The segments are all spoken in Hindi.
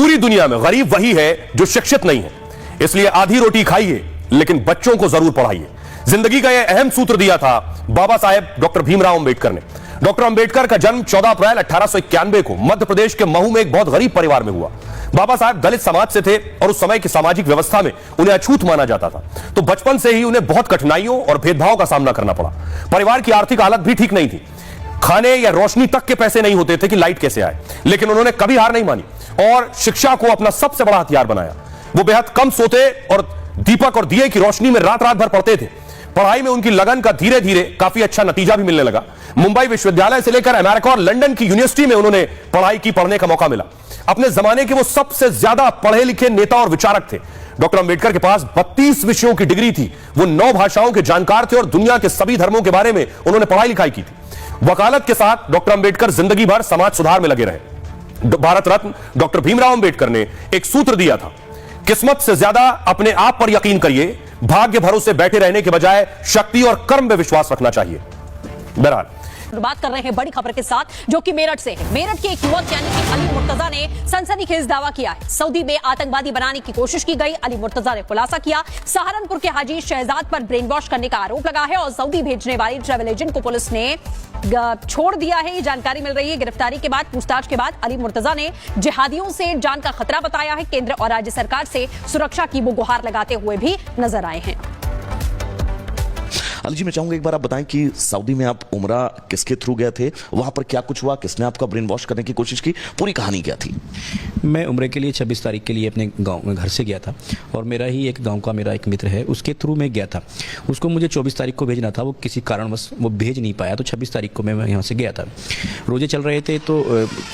पूरी दुनिया में गरीब वही है जो शिक्षित नहीं है। इसलिए आधी रोटी खाइए लेकिन बच्चों को जरूर पढ़ाइए। जिंदगी का यह अहम सूत्र दिया था बाबा साहेब डॉक्टर भीमराव अंबेडकर ने। डॉक्टर अंबेडकर का जन्म 14 अप्रैल 1891 को मध्य प्रदेश के महू में एक बहुत गरीब परिवार में हुआ। बाबा साहब दलित समाज से थे और उस समय की सामाजिक व्यवस्था में उन्हें अछूत माना जाता था, तो बचपन से ही उन्हें बहुत कठिनाइयों और भेदभाव का सामना करना पड़ा। परिवार की आर्थिक हालत भी ठीक नहीं थी, खाने या रोशनी तक के पैसे नहीं होते थे कि लाइट कैसे आए, लेकिन उन्होंने कभी हार नहीं मानी और शिक्षा को अपना सबसे बड़ा हथियार बनाया। वो बेहद कम सोते और दीपक और दिए की रोशनी में रात रात भर पढ़ते थे। पढ़ाई में उनकी लगन का धीरे धीरे काफी अच्छा नतीजा भी मिलने लगा। मुंबई विश्वविद्यालय से लेकर अमेरिका और लंदन की यूनिवर्सिटी में उन्होंने पढ़ने का मौका मिला। अपने जमाने के वो सबसे ज्यादा पढ़े लिखे नेता और विचारक थे। डॉक्टर अंबेडकर के पास 32 विषयों की डिग्री थी। वो 9 भाषाओं के जानकार थे और दुनिया के सभी धर्मों के बारे में उन्होंने पढ़ाई लिखाई की थी। वकालत के साथ डॉक्टर अंबेडकर जिंदगी भर समाज सुधार में लगे रहे। भारत रत्न डॉक्टर भीमराव अंबेडकर ने एक सूत्र दिया था, किस्मत से ज्यादा अपने आप पर यकीन करिए, भाग्य भरोसे बैठे रहने के बजाय शक्ति और कर्म में विश्वास रखना चाहिए। बहरहाल बात कर रहे हैं बड़ी खबर के साथ, जो कि मेरठ से है। मेरठ के एक युवक यानी कि अली मुर्तजा ने सनसनीखेज दावा किया है। सऊदी में आतंकवादी बनाने की कोशिश की गई। अली मुर्तजा ने खुलासा किया, सहारनपुर के हाजी शहजाद पर ब्रेन वॉश करने का आरोप लगा है और सऊदी भेजने वाली ट्रैवल एजेंट को पुलिस ने छोड़ दिया है। ये जानकारी मिल रही है। गिरफ्तारी के बाद पूछताछ के बाद अली मुर्तजा ने जिहादियों से जान का खतरा बताया है। केंद्र और राज्य सरकार से सुरक्षा की वो गुहार लगाते हुए भी नजर आए हैं। अली जी, मैं चाहूंगा एक बार आप बताएं कि सऊदी में आप उम्रा किसके थ्रू गए थे, वहां पर क्या कुछ हुआ, किसने आपका ब्रेन वॉश करने की कोशिश की, पूरी कहानी क्या थी? मैं उम्रे के लिए 26 तारीख के लिए अपने गांव में घर से गया था और मेरा ही एक गांव का मेरा एक मित्र है, उसके थ्रू मैं गया था। उसको मुझे 24 तारीख को भेजना था, वो किसी कारणवश वो भेज नहीं पाया, तो 26 तारीख को मैं यहाँ से गया था। रोजे चल रहे थे तो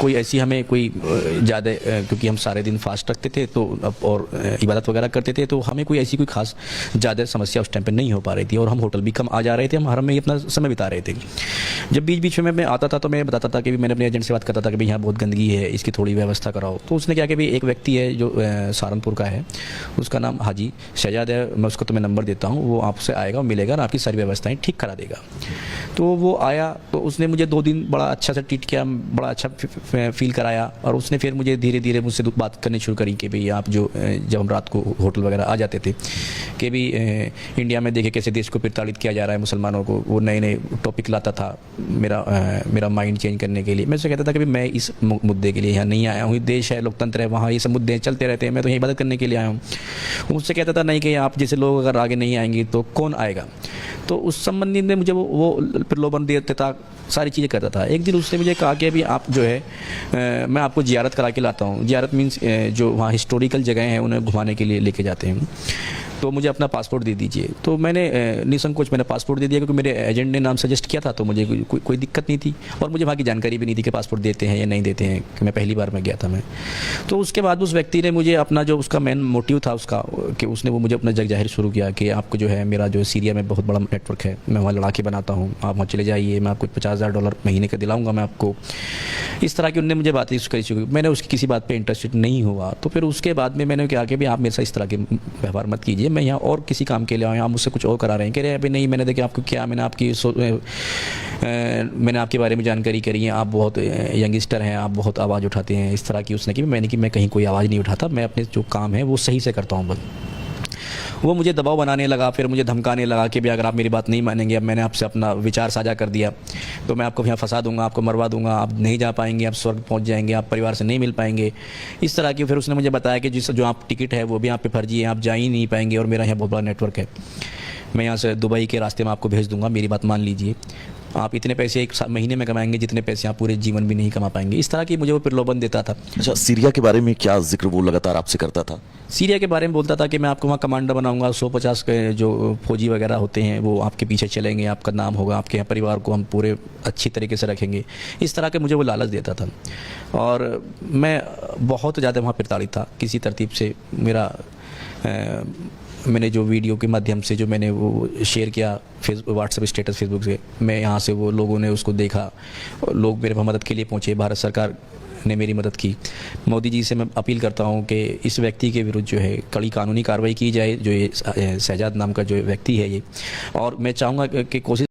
कोई ऐसी हमें कोई ज़्यादा, क्योंकि हम सारे दिन फास्ट रखते थे तो और इबादत वगैरह करते थे, तो हमें कोई ऐसी कोई खास ज़्यादा समस्या उस टाइम पर नहीं हो पा रही थी और हम होटल भी कम आ जा रहे थे, हम हरम में ही अपना समय बिता रहे थे। जब बीच बीच में मैं आता था तो मैं बताता था कि मैंने अपने एजेंट से बात करता था कि भाई यहाँ बहुत गंदगी है, इसकी थोड़ी व्यवस्था कराओ। तो उसने क्या कि भाई एक व्यक्ति है जो सहारनपुर का है, उसका नाम हाजी शहजाद है, मैं उसको तुम्हें नंबर देता हूँ, वो आपसे आएगा और मिलेगा और आपकी सारी व्यवस्थाएं ठीक करा देगा। तो वो आया तो उसने मुझे 2 दिन बड़ा अच्छा से ट्रीट किया, बड़ा अच्छा फील कराया और उसने फिर मुझे धीरे धीरे मुझसे बात करनी शुरू करी कि भाई आप जो जब हम रात को होटल वगैरह आ जाते थे कि भाई इंडिया में देखे कैसे देश को प्रताड़ित किया जा रहा है मुसलमानों को, वो नए नए टॉपिक लाता था मेरा माइंड चेंज करने के लिए। मैं उससे कहता था कि मैं इस मुद्दे के लिए यहाँ नहीं आया हूँ, देश है, लोकतंत्र है, वहाँ ये सब मुद्दे चलते रहते हैं, मैं तो यही इबादत करने के लिए आया हूँ। वो मुझसे कहता था नहीं कि आप जैसे लोग अगर आगे नहीं आएंगे तो कौन आएगा। तो उस संबंधी में मुझे वो प्रलोभन देता था, सारी चीज़ें करता था। एक दिन उसने मुझे कहा कि अभी आप जो है मैं आपको जियारत करा के लाता हूँ। जियारत मीन्स जो वहाँ हिस्टोरिकल जगह हैं उन्हें घुमाने के लिए लेके जाते हैं, तो मुझे अपना पासपोर्ट दे दीजिए। तो मैंने निसंकोच मैंने पासपोर्ट दे दिया, क्योंकि मेरे एजेंट ने नाम सजेस्ट किया था, तो मुझे कोई दिक्कत नहीं थी और मुझे वहाँ की जानकारी भी नहीं थी कि पासपोर्ट देते हैं या नहीं देते हैं, कि मैं पहली बार में गया था मैं। तो उसके बाद उस व्यक्ति ने मुझे अपना जो उसका मेन मोटिव था उसका, कि उसने वो मुझे अपना जग जाहिर शुरू किया कि आपको जो है मेरा जो सीरिया में बहुत बड़ा नेटवर्क है, मैं वहाँ लड़ाके बनाता हूँ, आप वहाँ चले जाइए, मैं आपको $50,000 महीने का दिलाऊँगा मैं आपको। इस तरह की उन्होंने मुझे बातें करी शुरू। मैंने उसकी किसी बात पर इंटरेस्टेड नहीं हुआ। तो फिर उसके बाद में मैंने कहा कि भाई आप मेरे साथ इस तरह के व्यवहार मत कीजिए, मैं यहाँ और किसी काम के लिए आए, आप मुझसे कुछ और करा रहे हैं। कह रहे हैं अभी नहीं, मैंने देखा आपको क्या, मैंने आपके बारे में जानकारी करी है, आप बहुत यंगस्टर हैं, आप बहुत आवाज़ उठाते हैं, इस तरह की उसने की। मैंने कि मैं कहीं कोई आवाज़ नहीं उठाता, मैं अपने जो काम है वो सही से करता हूँ बस। वो मुझे दबाव बनाने लगा, फिर मुझे धमकाने लगा कि भाई अगर आप मेरी बात नहीं मानेंगे, अब मैंने आपसे अपना विचार साझा कर दिया तो मैं आपको यहाँ फंसा दूंगा, आपको मरवा दूंगा, आप नहीं जा पाएंगे, आप स्वर्ग पहुँच जाएंगे, आप परिवार से नहीं मिल पाएंगे, इस तरह की। फिर उसने मुझे बताया कि जो आप टिकट है वो भी आप पे फर्जी है, आप जा ही नहीं पाएंगे और मेरा यहाँ बहुत बड़ा नेटवर्क है, मैं यहाँ से दुबई के रास्ते में आपको भेज दूँगा, मेरी बात मान लीजिए, आप इतने पैसे एक महीने में कमाएंगे जितने पैसे आप पूरे जीवन भी नहीं कमा पाएंगे। इस तरह की मुझे वो प्रलोभन देता था। अच्छा, सीरिया के बारे में क्या जिक्र वो लगातार आपसे करता था? सीरिया के बारे में बोलता था कि मैं आपको वहाँ कमांडर बनाऊंगा, 150 के जो फौजी वगैरह होते हैं वो आपके पीछे चलेंगे, आपका नाम होगा, आपके यहाँ परिवार को हम पूरे अच्छी तरीके से रखेंगे, इस तरह के मुझे वो लालच देता था। और मैं बहुत ज़्यादा वहाँ प्रताड़ित था किसी तरतीब से। मैंने जो वीडियो के माध्यम से जो मैंने वो शेयर किया व्हाट्सएप स्टेटस फेसबुक से, मैं यहाँ से वो लोगों ने उसको देखा, लोग मेरे मदद के लिए पहुँचे, भारत सरकार ने मेरी मदद की। मोदी जी से मैं अपील करता हूँ कि इस व्यक्ति के विरुद्ध जो है कड़ी कानूनी कार्रवाई की जाए, जो ये शहजाद नाम का जो व्यक्ति है ये। और मैं चाहूँगा कि कोशिश